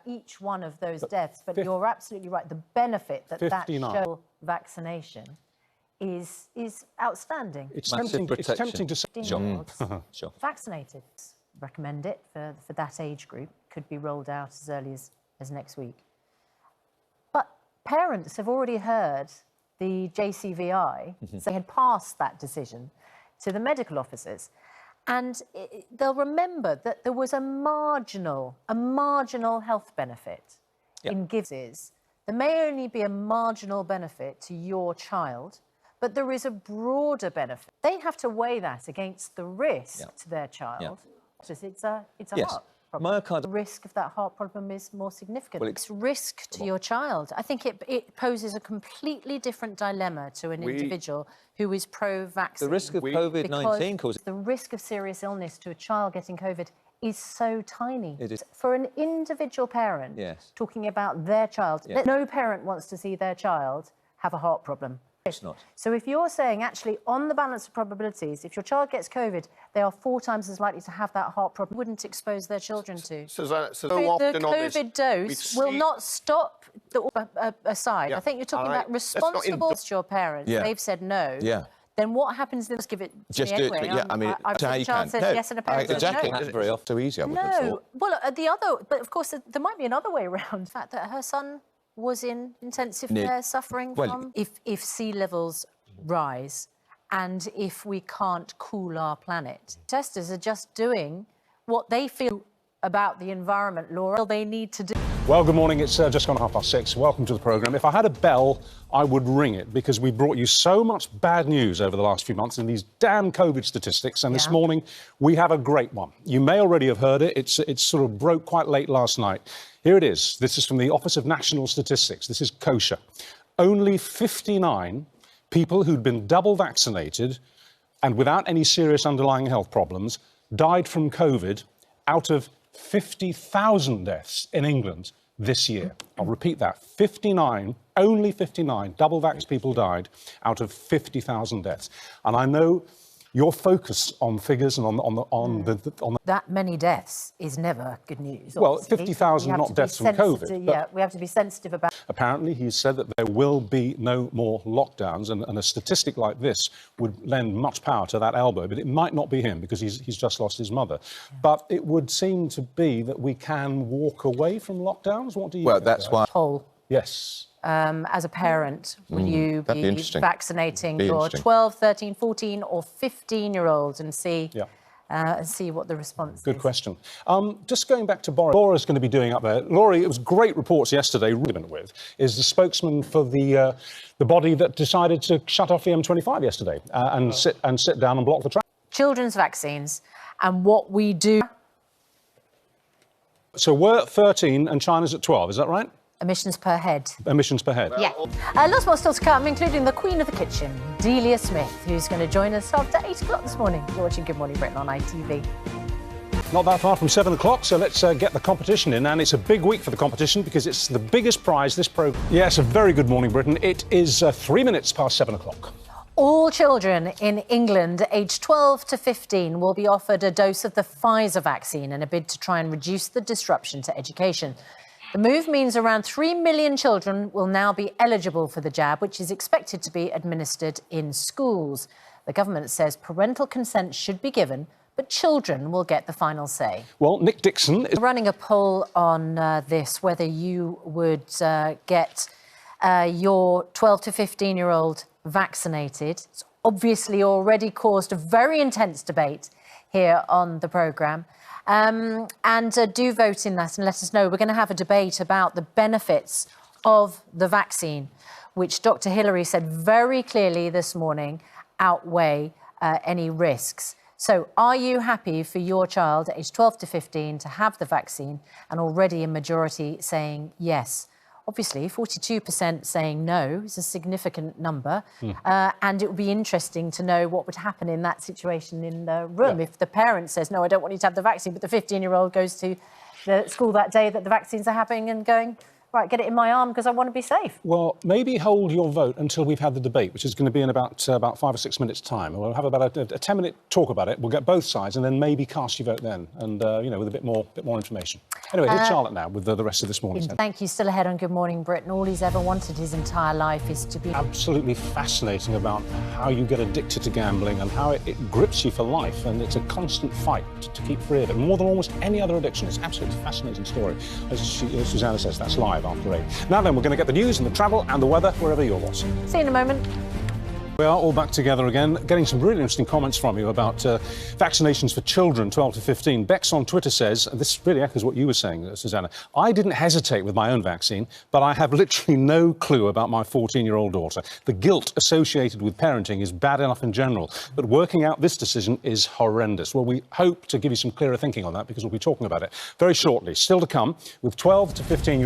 each one of those deaths, but you're absolutely right. The benefit that 59. that shows vaccination is outstanding. It's tempting to say. Sure. Vaccinated. Recommend it for that age group. Could be rolled out as early as next week. But parents have already heard the JCVI they had passed that decision to the medical officers. And they'll remember that there was a marginal health benefit in giving. There may only be a marginal benefit to your child, but there is a broader benefit. They have to weigh that against the risk to their child. It's a heart problem. The risk of that heart problem is more significant. Well, it's risk to your child. I think it poses a completely different dilemma to an individual who is pro-vaccine. The risk of COVID-19 causes... The risk of serious illness to a child getting COVID is so tiny. It is. For an individual parent talking about their child, no parent wants to see their child have a heart problem. It's not. So if you're saying, actually, on the balance of probabilities, if your child gets COVID, they are 4 times as likely to have that heart problem, wouldn't expose their children to. Susanna, The COVID dose will not stop the aside. I think you're talking about responsible to your parents. They've said no. Then what happens? Then just give it. Just do it. I mean, how you can. Says yes and a parent says exactly. no. That's very often so easy. I would have thought. Well, but of course, there might be another way around. The fact that her son was in intensive care suffering from... If sea levels rise and if we can't cool our planet, testers are just doing what they feel about the environment, Laura, they need to do. Well, good morning. It's just gone 6:30. Welcome to the programme. If I had a bell, I would ring it because we brought you so much bad news over the last few months in these damn COVID statistics. And this morning, we have a great one. You may already have heard it. It's sort of broke quite late last night. Here it is. This is from the Office of National Statistics. This is kosher. Only 59 people who'd been double vaccinated and without any serious underlying health problems died from COVID out of 50,000 deaths in England this year. I'll repeat that. 59, only 59 double-vaxxed people died out of 50,000 deaths. And I know your focus on figures and on that many deaths is never good news. Well, 50,000 not deaths from COVID. We have to be sensitive about. Apparently, he said that there will be no more lockdowns, and a statistic like this would lend much power to that elbow. But it might not be him because he's just lost his mother. But it would seem to be that we can walk away from lockdowns. What do you? Well, that's why. Poll. Yes. As a parent, will you be vaccinating your 12, 13, 14 or 15-year-olds and see what the response is? Good question. Just going back to Boris. Laura's going to be doing up there. Laurie, it was great reports yesterday, with, is the spokesman for the body that decided to shut off the M25 yesterday and sit down and block the track. Children's vaccines and what we do. So we're at 13 and China's at 12, is that right? Emissions per head. Emissions per head. Yeah. Lots more still to come, including the Queen of the Kitchen, Delia Smith, who's going to join us after 8 o'clock this morning. You're watching Good Morning Britain on ITV. Not that far from 7 o'clock, so let's get the competition in. And it's a big week for the competition because it's the biggest prize this programme. Yes, a very good morning, Britain. It is 3 minutes past 7 o'clock. All children in England aged 12 to 15 will be offered a dose of the Pfizer vaccine in a bid to try and reduce the disruption to education. The move means around 3 million children will now be eligible for the jab, which is expected to be administered in schools. The government says parental consent should be given, but children will get the final say. Well, Nick Dixon is running a poll on this, whether you would get your 12 to 15-year-old vaccinated. It's obviously already caused a very intense debate here on the programme. Do vote in that and let us know. We're going to have a debate about the benefits of the vaccine, which Dr. Hillary said very clearly this morning outweigh any risks. So are you happy for your child aged 12 to 15 to have the vaccine? And already a majority saying yes. Obviously, 42% saying no is a significant number. And it would be interesting to know what would happen in that situation in the room. If the parent says, no, I don't want you to have the vaccine, but the 15-year-old goes to the school that day that the vaccines are happening and going, right, get it in my arm because I want to be safe. Well, maybe hold your vote until we've had the debate, which is going to be in about 5 or 6 minutes' time. We'll have about a 10-minute talk about it. We'll get both sides and then maybe cast your vote then, and, you know, with a bit more information. Anyway, here's Charlotte now with the rest of this morning. Thank you. Still ahead on Good Morning Britain. All he's ever wanted his entire life is to be... Absolutely fascinating about how you get addicted to gambling and how it grips you for life, and it's a constant fight to keep free of it, more than almost any other addiction. It's an absolutely fascinating story. As Susanna says, that's live after 8. Now then, we're going to get the news and the travel and the weather wherever you're watching. See you in a moment. We are all back together again, getting some really interesting comments from you about vaccinations for children 12 to 15. Bex on Twitter says, and this really echoes what you were saying, Susanna, I didn't hesitate with my own vaccine, but I have literally no clue about my 14-year-old daughter. The guilt associated with parenting is bad enough in general, but working out this decision is horrendous. Well, we hope to give you some clearer thinking on that because we'll be talking about it very shortly. Still to come with 12 to 15...